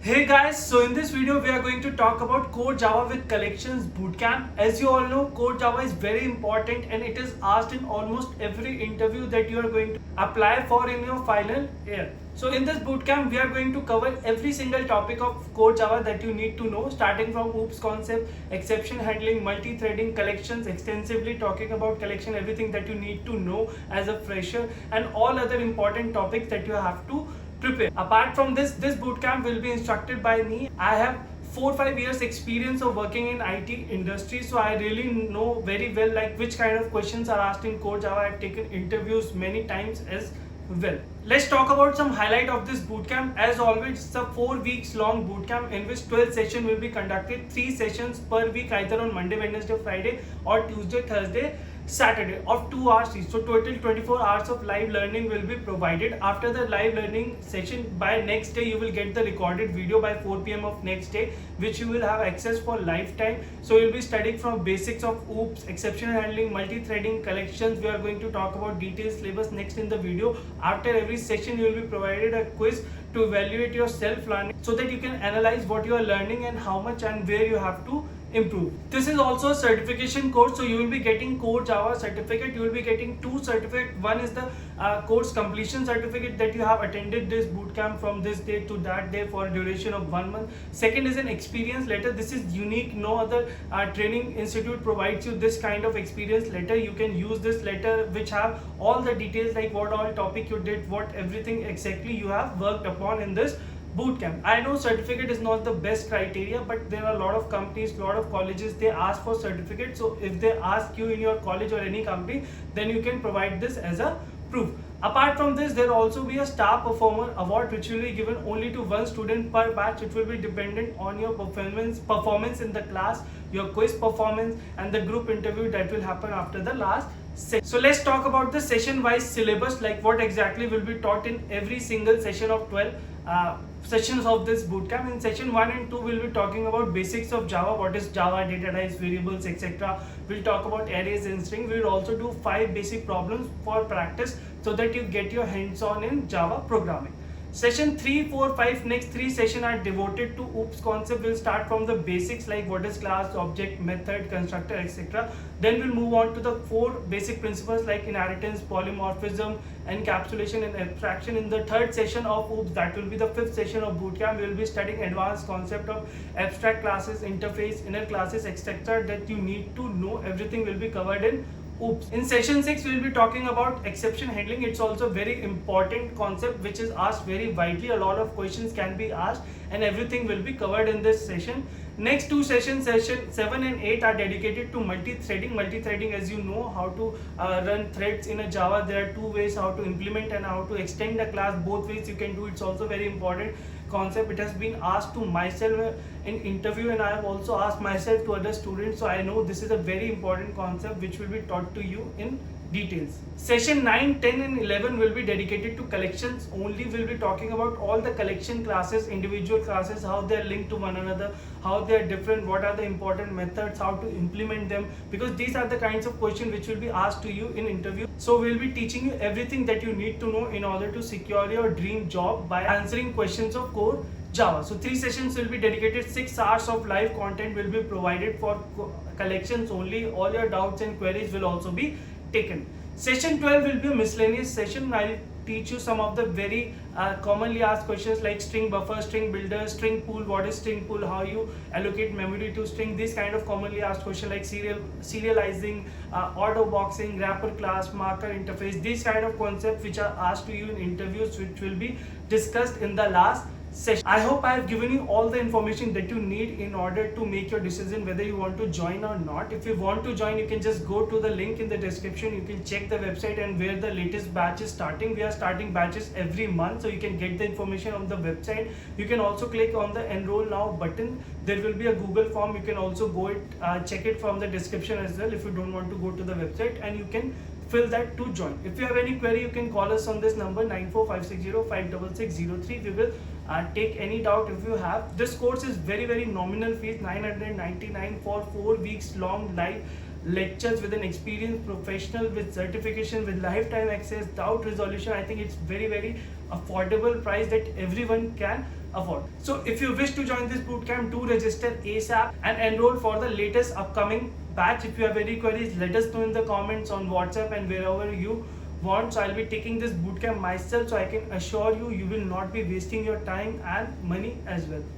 Hey guys, so in this video we are going to talk about Core Java with Collections Bootcamp. As you all know, Core Java is very important and it is asked in almost every interview that you are going to apply for in your final year. So in this bootcamp we are going to cover every single topic of Core Java that you need to know, starting from OOPS concept, exception handling, multi-threading, collections, extensively talking about collection, everything that you need to know as a fresher, and all other important topics that you have to prepare. Apart from this bootcamp will be instructed by me. I have 4-5 years experience of working in IT industry, so I really know very well like which kind of questions are asked in Core Java. I've taken interviews many times as well. Let's talk about some highlight of this bootcamp. As always, it's a 4 weeks long bootcamp in which 12 sessions will be conducted, 3 sessions per week, either on Monday, Wednesday, Friday, or Tuesday, Thursday, Saturday, of 2 hours each. So total 24 hours of live learning will be provided. After the live learning session, by next day you will get the recorded video by 4 p.m. of next day, which you will have access for lifetime. So you'll be studying from basics of OOPS, exception handling, multi-threading, collections. We are going to talk about detailed syllabus next in the video. After every session you will be provided a quiz to evaluate your self-learning so that you can analyze what you are learning and how much and where you have to improve. This is also a certification course, so you will be getting Core Java certificate. You will be getting 2 certificates. One is the course completion certificate that you have attended this bootcamp from this day to that day for a duration of 1 month. Second is an experience letter. This is unique. No other training institute provides you this kind of experience letter. You can use this letter which have all the details like what all topic you did, what everything exactly you have worked upon in this bootcamp. I know certificate is not the best criteria, but there are a lot of companies, lot of colleges, they ask for certificate. So if they ask you in your college or any company, then you can provide this as a proof. Apart from this, there will also be a star performer award which will be given only to 1 student per batch. It will be dependent on your performance in the class, your quiz performance, and the group interview that will happen after the last session. So let's talk about the session wise syllabus, like what exactly will be taught in every single session of 12 sessions of this bootcamp. In session 1 and 2 we'll be talking about basics of Java, what is Java, data types, variables, etc. We'll talk about arrays and string. We'll also do 5 basic problems for practice so that you get your hands on in Java programming. Session 3, 4, 5, next 3 sessions are devoted to OOPS concept. We'll start from the basics like what is class, object, method, constructor, etc. Then we'll move on to the 4 basic principles like inheritance, polymorphism, encapsulation and abstraction. In the 3rd session of OOPS, that will be the 5th session of bootcamp, we will be studying advanced concept of abstract classes, interface, inner classes, etc. that you need to know. Everything will be covered in OOPS. In session 6 we will be talking about exception handling. It's also very important concept which is asked very widely. A lot of questions can be asked and everything will be covered in this session. Next 2 sessions, session 7 and 8, are dedicated to multi-threading. Multi-threading, as you know how to run threads in a Java. There are 2 ways how to implement and how to extend the class. Both ways you can do. It's also very important concept. It has been asked to myself in interview and I have also asked myself to other students, so I know this is a very important concept which will be taught to you in details. Session 9, 10 and 11 will be dedicated to collections only. We'll be talking about all the collection classes, individual classes, how they are linked to one another, how they are different, what are the important methods, how to implement them, because these are the kinds of questions which will be asked to you in interview. So we'll be teaching you everything that you need to know in order to secure your dream job by answering questions of Core Java. So 3 sessions will be dedicated, 6 hours of live content will be provided for collections only. All your doubts and queries will also be taken. Session 12 will be a miscellaneous session. I'll teach you some of the very commonly asked questions like string buffer, string builder, string pool, what is string pool, how you allocate memory to string, this kind of commonly asked question like serializing, auto boxing, wrapper class, marker interface, these kind of concepts which are asked to you in interviews, which will be discussed in the last session. I hope I have given you all the information that you need in order to make your decision whether you want to join or not. If you want to join, you can just go to the link in the description. You can check the website and where the latest batch is starting. We are starting batches every month, so you can get the information on the website. You can also click on the enroll now button. There will be a Google form. You can also go check it from the description as well if you don't want to go to the website, and you can fill that to join. If you have any query, you can call us on this number 945605663. We will take any doubt if you have. This course is very nominal fees, 999 for 4 weeks long live lectures with an experienced professional with certification with lifetime access, doubt resolution. I think it's very affordable price that everyone can afford. So if you wish to join this bootcamp, do register ASAP and enroll for the latest upcoming batch. If you have any queries, let us know in the comments on WhatsApp and wherever you want. So I'll be taking this bootcamp myself, so I can assure you, you will not be wasting your time and money as well.